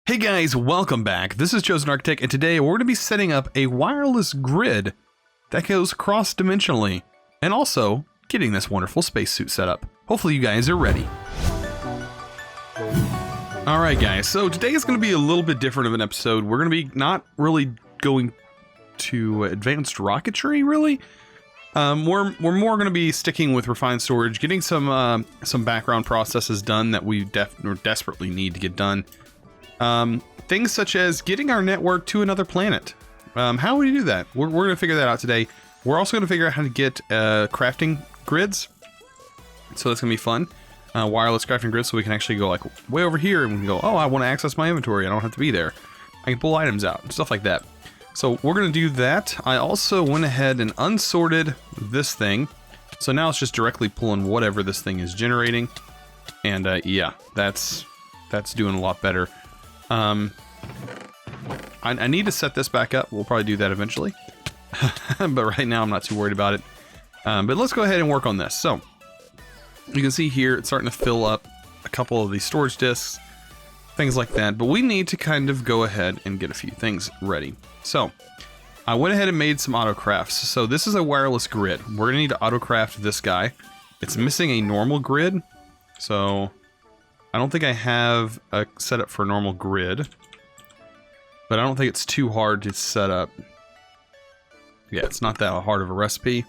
Hey guys, welcome back. This is ChosenArchitect, and today we're going to be setting up a wireless grid that goes cross-dimensionally, and also getting this wonderful spacesuit set up. Hopefully you guys are ready. Alright guys, so today is going to be a little bit different of an episode. We're going to be not really going to advanced rocketry, really. We're more going to be sticking with refined storage, getting some background processes done that we desperately need to get done. Things such as getting our network to another planet. How would we do that? We're going to figure that out today. We're also going to figure out how to get crafting grids. So that's going to be fun. Wireless crafting grids, so we can actually go like way over here and we can go, oh, I want to access my inventory. I don't have to be there. I can pull items out and stuff like that. So we're going to do that. I also went ahead and unsorted this thing. So now it's just directly pulling whatever this thing is generating. And yeah, that's doing a lot better. I need to set this back up. We'll probably do that eventually. But right now I'm not too worried about it. But let's go ahead and work on this. So you can see here it's starting to fill up a couple of these storage disks, things like that. But we need to kind of go ahead and get a few things ready. So I went ahead and made some auto crafts. So this is a wireless grid. We're gonna need to auto craft this guy. It's missing a normal grid. So I don't think I have a setup for a normal grid, but I don't think it's too hard to set up. Yeah, it's not that hard of a recipe.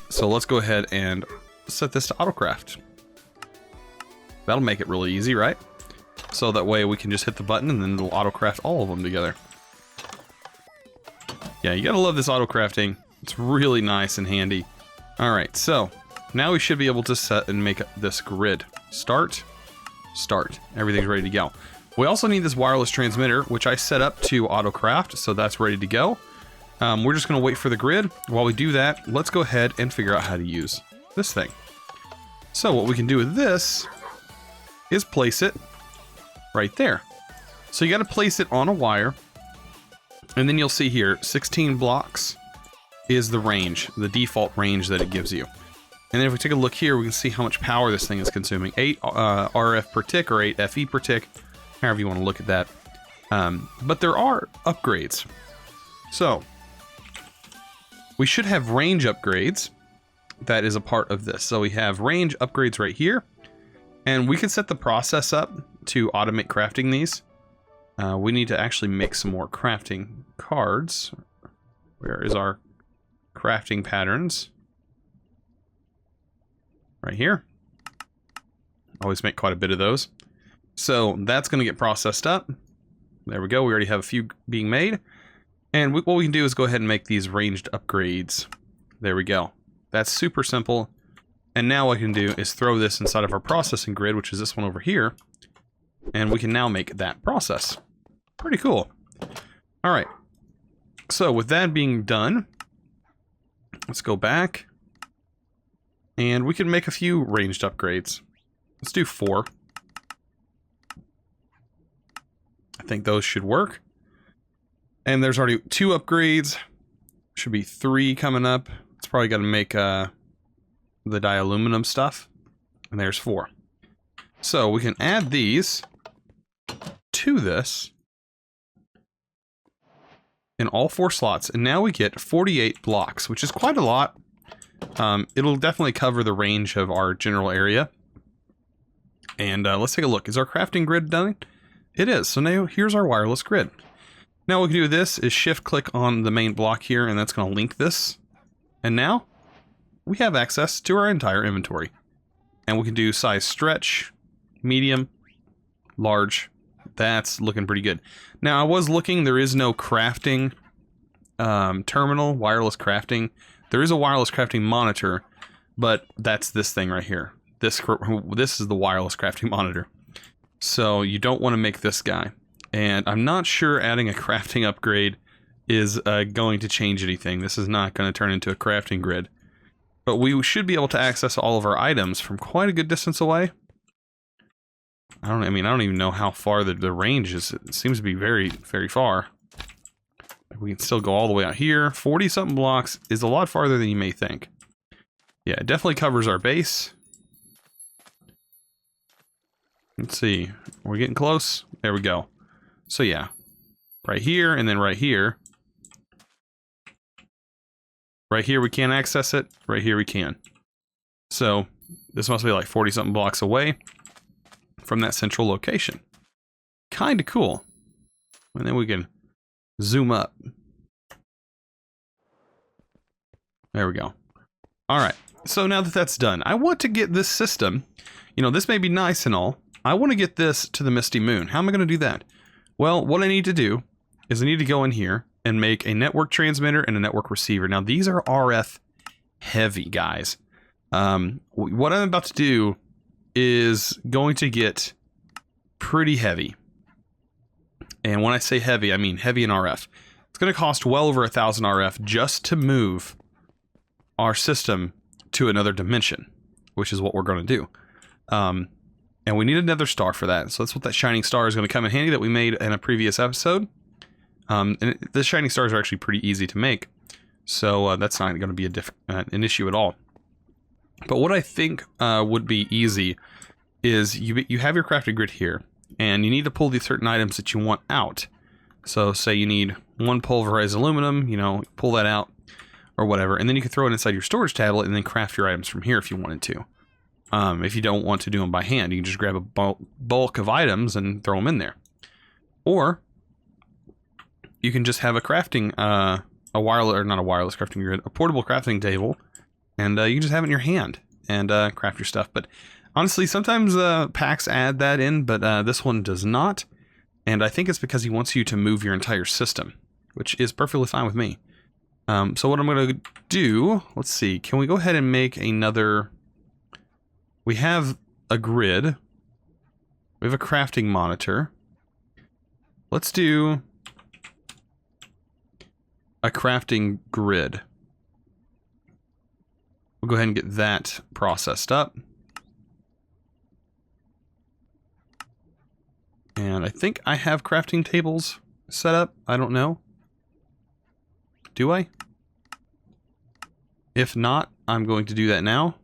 So let's go ahead and set this to autocraft. That'll make it really easy, right? So that way we can just hit the button and then it'll autocraft all of them together. Yeah, you gotta love this autocrafting. It's really nice and handy. All right, so now we should be able to set and make this grid. Start. Everything's ready to go. We also need this wireless transmitter, which I set up to autocraft, so that's ready to go. We're just going to wait for the grid. While we do that, let's go ahead and figure out how to use this thing. So what we can do with this is place it right there. So you got to place it on a wire, and then you'll see here 16 blocks is the range, the default range that it gives you. And then if we take a look here, we can see how much power this thing is consuming. 8 RF per tick or 8 FE per tick, however you want to look at that. But there are upgrades. So we should have range upgrades. That is a part of this. So we have range upgrades right here. And we can set the process up to automate crafting these. We need to actually make some more crafting cards. Where is our crafting patterns? Right here. Always make quite a bit of those. So that's going to get processed up. There we go. We already have a few being made. And what we can do is go ahead and make these ranged upgrades. There we go. That's super simple. And now what I can do is throw this inside of our processing grid, which is this one over here. And we can now make that process. Pretty cool. All right. So with that being done, let's go back. And we can make a few ranged upgrades. Let's do 4. I think those should work. And there's already 2 upgrades. Should be 3 coming up. It's probably got to make the dialuminum stuff. And there's 4. So we can add these to this in all 4 slots. And now we get 48 blocks, which is quite a lot. It'll definitely cover the range of our general area. And let's take a look. Is our crafting grid done? It is. So now here's our wireless grid. Now what we can do with this is shift click on the main block here, and that's going to link this. And now we have access to our entire inventory. And we can do size stretch, medium, large. That's looking pretty good. Now I was looking, there is no crafting terminal, wireless crafting. There is a wireless crafting monitor, but that's this thing right here. This is the wireless crafting monitor. So you don't want to make this guy. And I'm not sure adding a crafting upgrade is going to change anything. This is not going to turn into a crafting grid. But we should be able to access all of our items from quite a good distance away. I don't even know how far the range is. It seems to be very, very far. We can still go all the way out here. 40-something blocks is a lot farther than you may think. Yeah, it definitely covers our base. Let's see. We're getting close. There we go. So yeah, right here and then right here. Right here we can't access it. Right here we can. So this must be like 40-something blocks away from that central location. Kind of cool. And then we can zoom up. There we go. All right. So now that that's done, I want to get this system, you know, this may be nice and all. I want to get this to the Misty Moon. How am I going to do that? Well, what I need to do is I need to go in here and make a network transmitter and a network receiver. Now, these are RF heavy, guys. What I'm about to do is going to get pretty heavy. And when I say heavy, I mean heavy in RF. It's going to cost well over 1,000 RF just to move our system to another dimension, which is what we're going to do. And we need another star for that. So that's what that shining star is going to come in handy that we made in a previous episode. And the shining stars are actually pretty easy to make. So that's not going to be an issue at all. But what I think would be easy is you have your crafting grid here, and you need to pull these certain items that you want out. So say you need one pulverized aluminum, you know, pull that out or whatever, and then you can throw it inside your storage tablet and then craft your items from here if you wanted to. If you don't want to do them by hand, you can just grab a bulk of items and throw them in there. Or you can just have a crafting, not a wireless crafting grid, a portable crafting table, and you can just have it in your hand and craft your stuff. But honestly, sometimes packs add that in, but this one does not. And I think it's because he wants you to move your entire system, which is perfectly fine with me. So what I'm going to do, let's see, can we go ahead and make another... We have a grid. We have a crafting monitor. Let's do a crafting grid. We'll go ahead and get that processed up. And I think I have crafting tables set up. I don't know. Do I? If not, I'm going to do that now.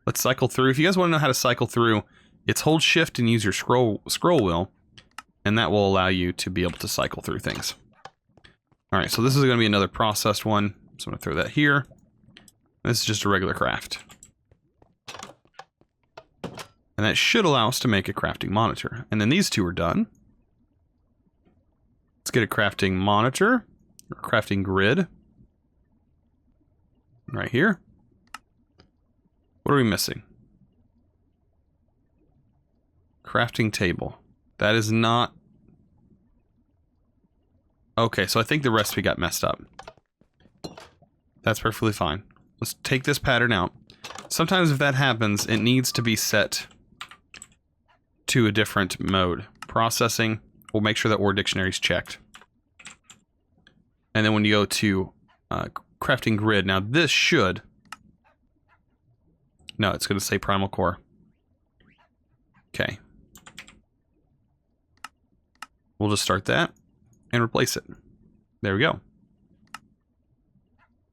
Let's cycle through. If you guys want to know how to cycle through, it's hold shift and use your scroll wheel, and that will allow you to be able to cycle through things. All right, so this is going to be another processed one. So I'm going to throw that here. This is just a regular craft. And that should allow us to make a crafting monitor. And then these two are done. Let's get a crafting monitor, or crafting grid. Right here. What are we missing? Crafting table. That is not... Okay, so I think the recipe got messed up. That's perfectly fine. Let's take this pattern out. Sometimes if that happens, it needs to be set to a different mode. Processing, we'll make sure that word dictionary is checked. And then when you go to crafting grid, now this should... No, it's going to say primal core. Okay. We'll just start that and replace it. There we go.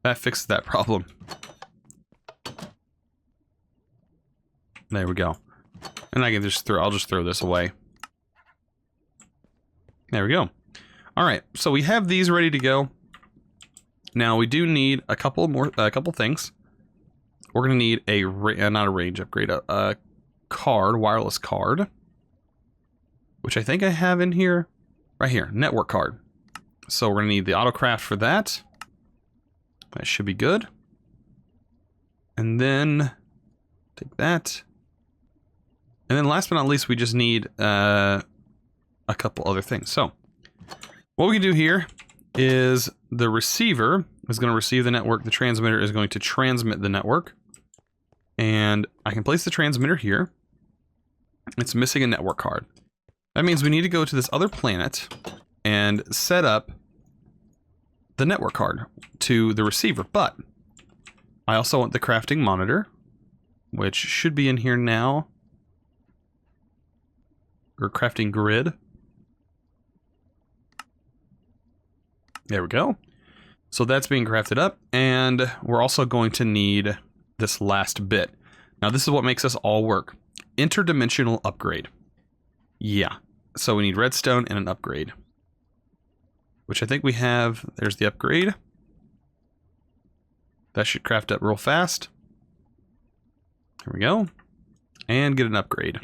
That fixed that problem. There we go. And I can just I'll just throw this away. There we go. All right, so we have these ready to go. Now we do need a couple things. We're gonna need not a range upgrade, a card, wireless card, which I think I have in here, right here, network card. So we're gonna need the autocraft for that. That should be good. And then take that. And then last but not least, we just need a couple other things. So what we can do here is the receiver is going to receive the network. The transmitter is going to transmit the network. And I can place the transmitter here. It's missing a network card. That means we need to go to this other planet and set up the network card to the receiver. But I also want the crafting monitor, which should be in here now. Or crafting grid. There we go. So that's being crafted up, and we're also going to need this last bit. Now this is what makes us all work. Interdimensional Upgrade. Yeah. So we need redstone and an upgrade. Which I think we have. There's the upgrade. That should craft up real fast. Here we go. And get an upgrade.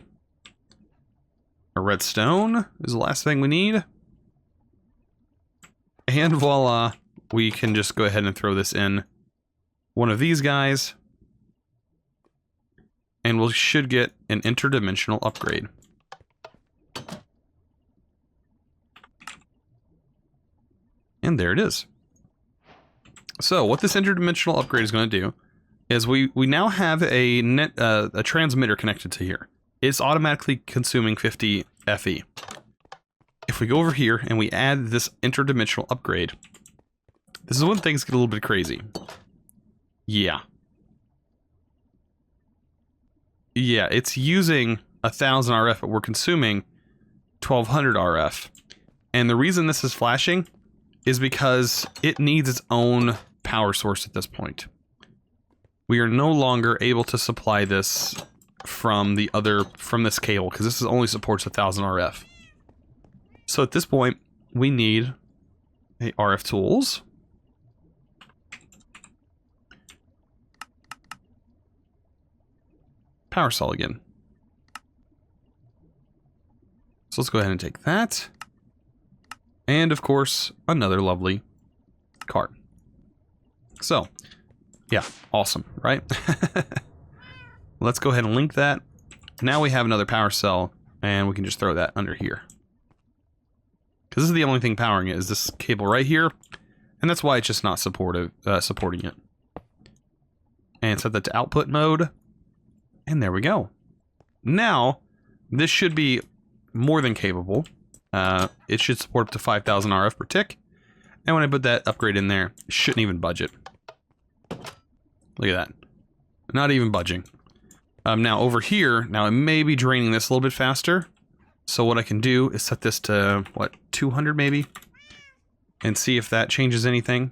A redstone is the last thing we need. And voila, we can just go ahead and throw this in one of these guys. And we should get an interdimensional upgrade. And there it is. So what this interdimensional upgrade is going to do is we now have a transmitter connected to here. It's automatically consuming 50 FE. If we go over here and we add this interdimensional upgrade, this is when things get a little bit crazy. Yeah. Yeah, it's using 1000 RF, but we're consuming 1200 RF. And the reason this is flashing is because it needs its own power source at this point. We are no longer able to supply this from this cable, because this only supports 1000 RF. So at this point, we need a RF tools. Power cell again. So let's go ahead and take that. And of course, another lovely card. So, yeah, awesome, right? Let's go ahead and link that. Now we have another power cell, and we can just throw that under here. Because this is the only thing powering it, is this cable right here. And that's why it's just not supporting it. And set that to output mode. And there we go. Now, this should be more than capable. It should support up to 5000 RF per tick. And when I put that upgrade in there, it shouldn't even budge it. Look at that. Not even budging. Now over here, now it may be draining this a little bit faster. So what I can do is set this to, what, 200 maybe? And see if that changes anything.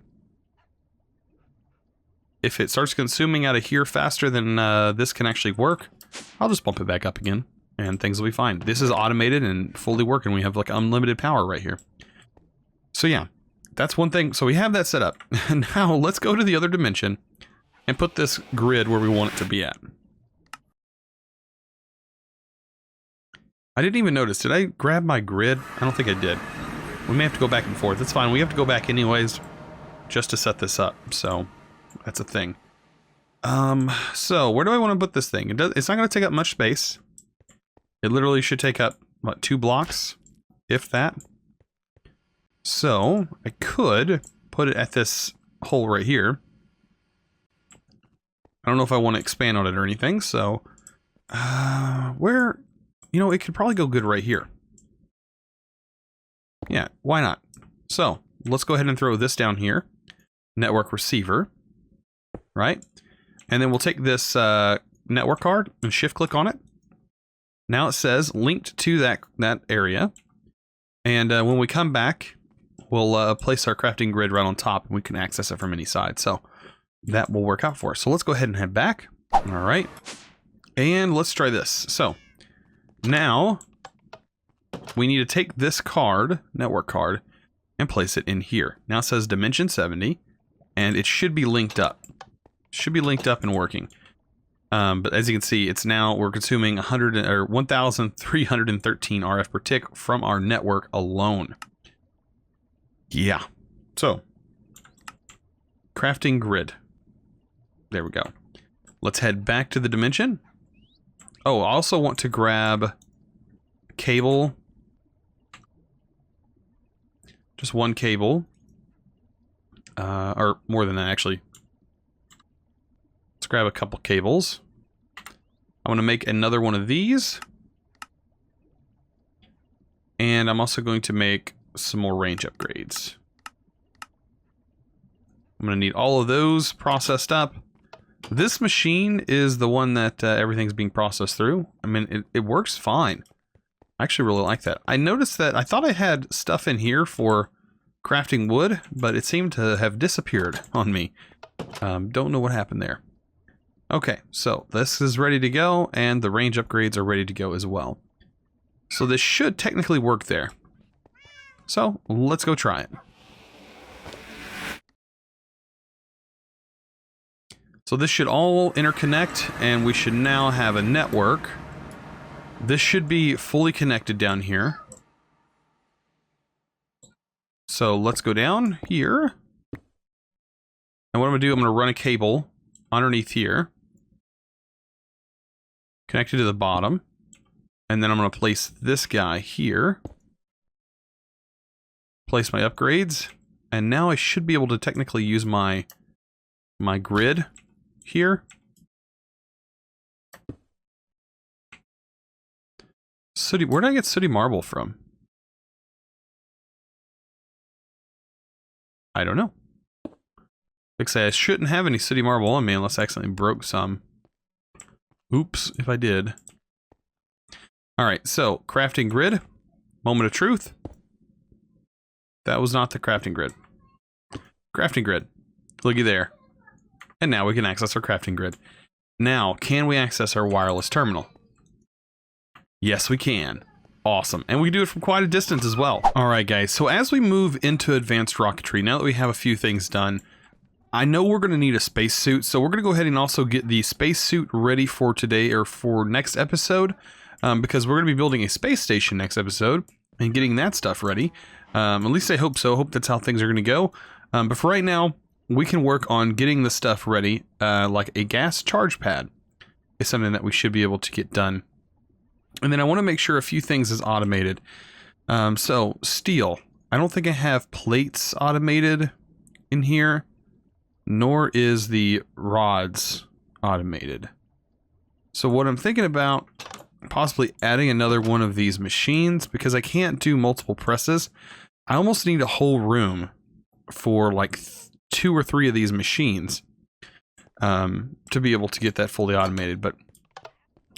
If it starts consuming out of here faster than this can actually work, I'll just bump it back up again. And things will be fine. This is automated and fully working. We have like unlimited power right here. So yeah, that's one thing. So we have that set up. And now let's go to the other dimension and put this grid where we want it to be at. I didn't even notice. Did I grab my grid? I don't think I did. We may have to go back and forth. It's fine. We have to go back anyways just to set this up. So that's a thing. So where do I want to put this thing? It's not going to take up much space. It literally should take up, what, 2 blocks? If that. So I could put it at this hole right here. I don't know if I want to expand on it or anything, so where, you know, it could probably go good right here. Yeah, why not? So let's go ahead and throw this down here. Network receiver, right? And then we'll take this network card and shift click on it. Now it says linked to that area. And when we come back, we'll place our crafting grid right on top and we can access it from any side. So that will work out for us. So let's go ahead and head back. All right. And let's try this. So now we need to take this card, network card, and place it in here. Now it says dimension 70 and it should be linked up. Should be linked up and working. But as you can see, it's now, we're consuming 1,313 RF per tick from our network alone. Yeah. So, crafting grid. There we go. Let's head back to the dimension. Oh, I also want to grab cable. Just one cable. Or more than that, actually. Let's grab a couple cables. I want to make another one of these. And I'm also going to make some more range upgrades. I'm going to need all of those processed up. This machine is the one that everything's being processed through. I mean, it works fine. I actually really like that. I noticed that I thought I had stuff in here for crafting wood, but it seemed to have disappeared on me. Don't know what happened there. Okay, so this is ready to go, and the range upgrades are ready to go as well. So this should technically work there. So let's go try it. So this should all interconnect, and we should now have a network. This should be fully connected down here. So let's go down here. And what I'm going to do, I'm going to run a cable underneath here. Connected to the bottom. And then I'm going to place this guy here. Place my upgrades. And now I should be able to technically use my grid here. Sooty, where did I get sooty marble from? I don't know. Like I say, I shouldn't have any sooty marble on me unless I accidentally broke some. Oops, if I did. Alright, so, crafting grid. Moment of truth. That was not the crafting grid. Crafting grid. Looky there. And now we can access our crafting grid. Now, can we access our wireless terminal? Yes, we can. Awesome. And we can do it from quite a distance as well. Alright guys, so as we move into advanced rocketry, now that we have a few things done, I know we're going to need a spacesuit, so we're going to go ahead and also get the spacesuit ready for today, or for next episode, because we're going to be building a space station next episode, and getting that stuff ready. At least I hope so. I hope that's how things are going to go. But for right now, we can work on getting the stuff ready, like a gas charge pad is something that we should be able to get done. And then I want to make sure a few things is automated. So, steel. I don't think I have plates automated in here, nor is the rods automated. So what I'm thinking about, possibly adding another one of these machines, because I can't do multiple presses. I almost need a whole room for like 2 or 3 of these machines to be able to get that fully automated. But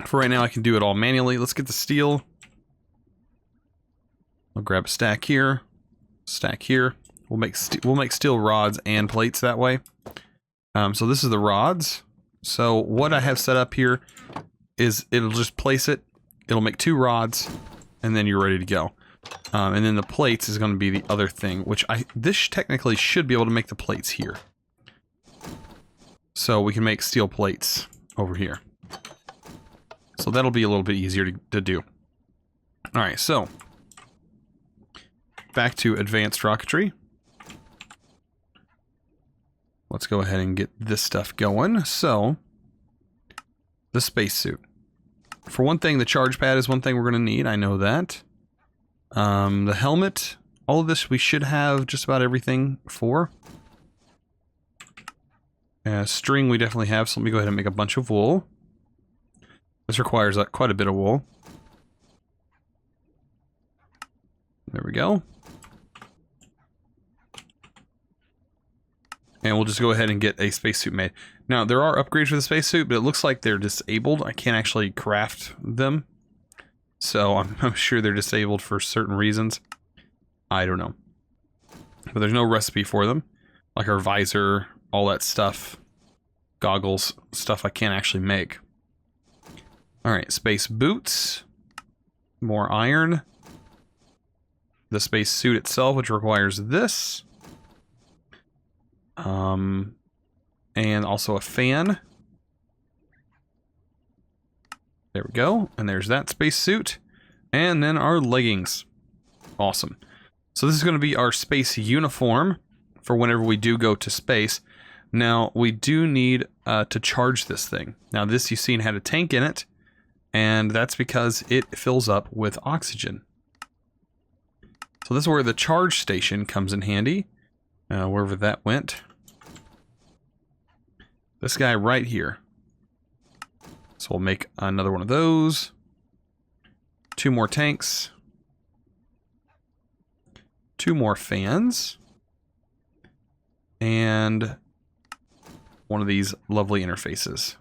for right now, I can do it all manually. Let's get the steel. I'll grab a stack here, stack here. We'll make steel rods and plates that way. So this is the rods. So what I have set up here is it'll just place it. It'll make 2 rods, and then you're ready to go. And then the plates is going to be the other thing, which this technically should be able to make the plates here. So we can make steel plates over here. So that'll be a little bit easier to do. Alright, so back to advanced rocketry. Let's go ahead and get this stuff going. So, the spacesuit. For one thing, the charge pad is one thing we're going to need. I know that. The helmet. All of this we should have just about everything for. String we definitely have, so let me go ahead and make a bunch of wool. This requires quite a bit of wool. There we go. And we'll just go ahead and get a spacesuit made. Now, there are upgrades for the spacesuit, but it looks like they're disabled. I can't actually craft them. So, I'm sure they're disabled for certain reasons. I don't know. But there's no recipe for them. Like our visor, all that stuff. Goggles, stuff I can't actually make. Alright, space boots. More iron. The spacesuit itself, which requires this. And also a fan. There we go. And there's that spacesuit. And then our leggings. Awesome. So this is going to be our space uniform for whenever we do go to space. Now, we do need to charge this thing. Now, this you've seen had a tank in it. And that's because it fills up with oxygen. So this is where the charge station comes in handy. Wherever that went. This guy right here. So we'll make another one of those. 2 more tanks. 2 more fans. And one of these lovely interfaces.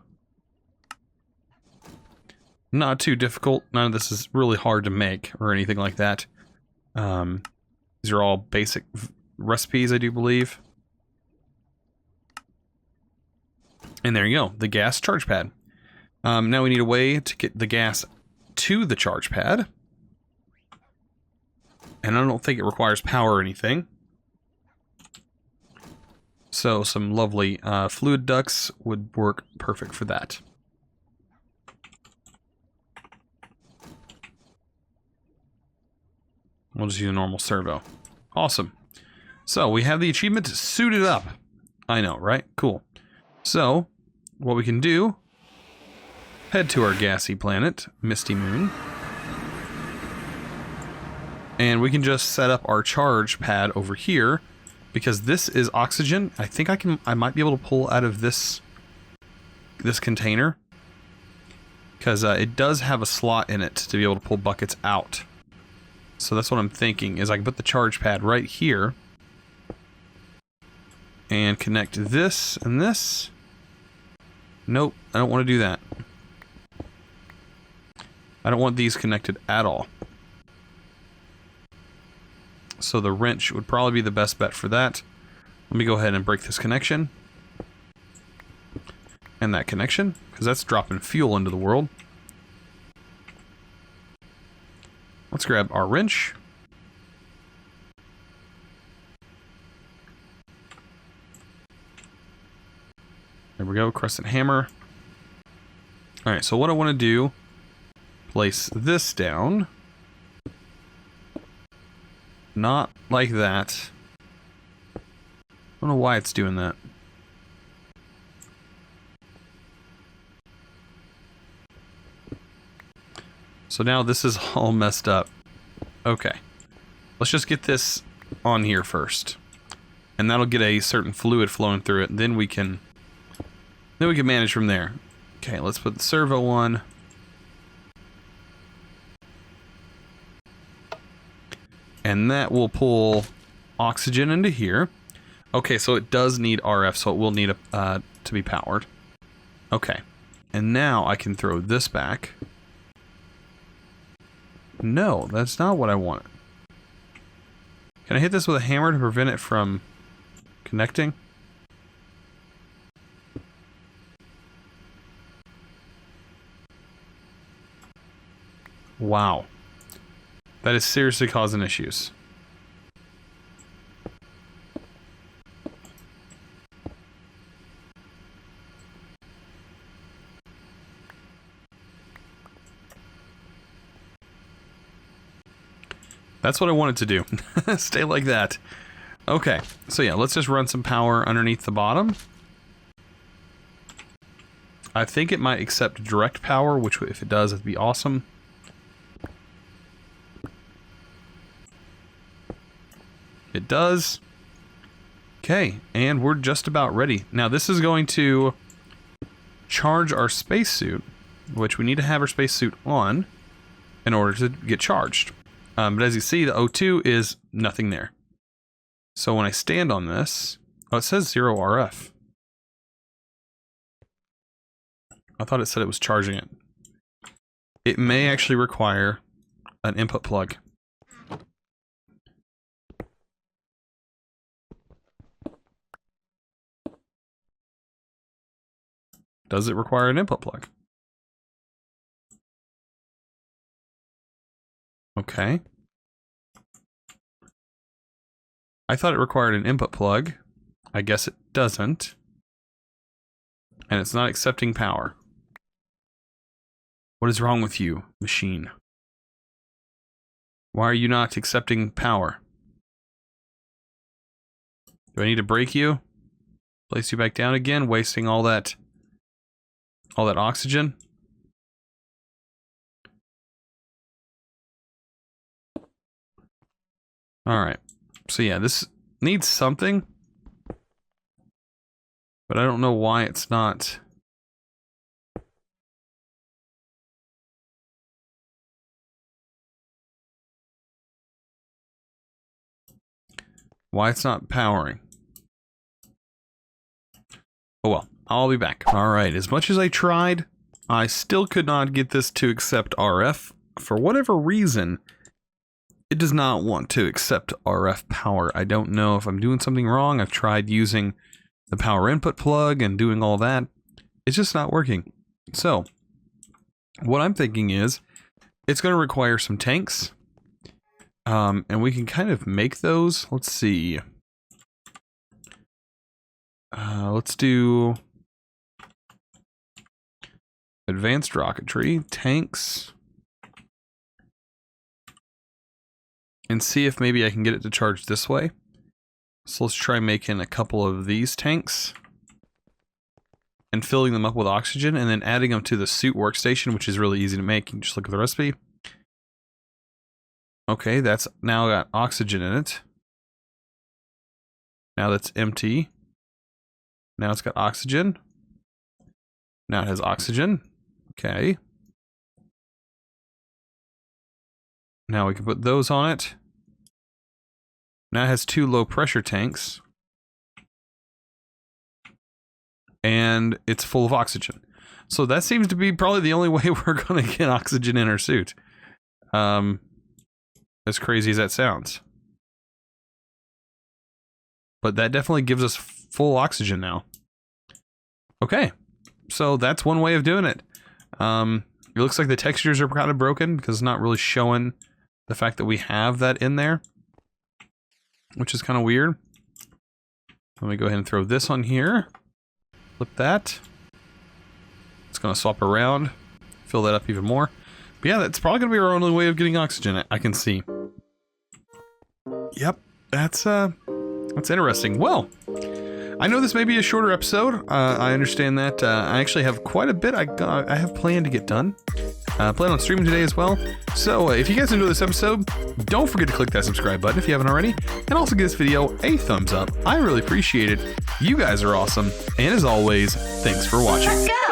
Not too difficult. None of this is really hard to make or anything like that. These are all basic recipes, I do believe. And there you go, the gas charge pad. Now we need a way to get the gas to the charge pad. And I don't think it requires power or anything. So some lovely fluid ducts would work perfect for that. We'll just use a normal servo. Awesome. So we have the achievement suited up. I know, right? Cool. So what we can do, head to our gassy planet, Misty Moon. And we can just set up our charge pad over here, because this is oxygen. I think I might be able to pull out of this container, because it does have a slot in it to be able to pull buckets out. So that's what I'm thinking, is I can put the charge pad right here and connect this and this. Nope, I don't want to do that. I don't want these connected at all. So the wrench would probably be the best bet for that. Let me go ahead and break this connection. And that connection, because that's dropping fuel into the world. Let's grab our wrench. There we go, crescent hammer. Alright, so what I want to do, place this down. Not like that. I don't know why it's doing that. So now this is all messed up. Okay. Let's just get this on here first. And that'll get a certain fluid flowing through it. Then we can manage from there. Okay, let's put the servo on. And that will pull oxygen into here. Okay, so it does need RF, so it will need to be powered. Okay. And now I can throw this back. No, that's not what I want. Can I hit this with a hammer to prevent it from connecting? Wow. That is seriously causing issues. That's what I wanted to do. Stay like that. Okay, so yeah, let's just run some power underneath the bottom. I think it might accept direct power, which if it does, it'd be awesome. It does. Okay, and we're just about ready. Now this is going to charge our spacesuit, which we need to have our spacesuit on in order to get charged. But as you see, the O2 is nothing there. So when I stand on this, oh, it says 0 RF. I thought it said it was charging it. It may actually require an input plug. Does it require an input plug? Okay. I thought it required an input plug. I guess it doesn't. And it's not accepting power. What is wrong with you, machine? Why are you not accepting power? Do I need to break you? Place you back down again, wasting all that oxygen? Alright. So yeah, this needs something. But I don't know why it's not. Why it's not powering. Oh well, I'll be back. Alright, as much as I tried, I still could not get this to accept RF. For whatever reason, it does not want to accept RF power. I don't know if I'm doing something wrong. I've tried using the power input plug and doing all that. It's just not working. So, what I'm thinking is, it's going to require some tanks. And we can kind of make those. Let's see. Let's do advanced rocketry, tanks, and see if maybe I can get it to charge this way. So let's try making a couple of these tanks and filling them up with oxygen and then adding them to the suit workstation, which is really easy to make. You can just look at the recipe. Okay, that's now got oxygen in it. Now that's empty. Now it's got oxygen. Now it has oxygen. Okay. Now we can put those on it. Now it has 2 low pressure tanks. And it's full of oxygen. So that seems to be probably the only way we're going to get oxygen in our suit. As crazy as that sounds. But that definitely gives us full oxygen now. Okay. So that's one way of doing it. It looks like the textures are kind of broken because it's not really showing the fact that we have that in there, which is kind of weird. Let me go ahead and throw this on here. Flip that. It's going to swap around, fill that up even more. But yeah, that's probably going to be our only way of getting oxygen, I can see. Yep, that's interesting. Well, I know this may be a shorter episode. I understand that. I actually have quite a bit I have planned to get done. Plan on streaming today as well. So if you guys enjoyed this episode, don't forget to click that subscribe button if you haven't already. And also give this video a thumbs up. I really appreciate it. You guys are awesome. And as always, thanks for watching. Let's go!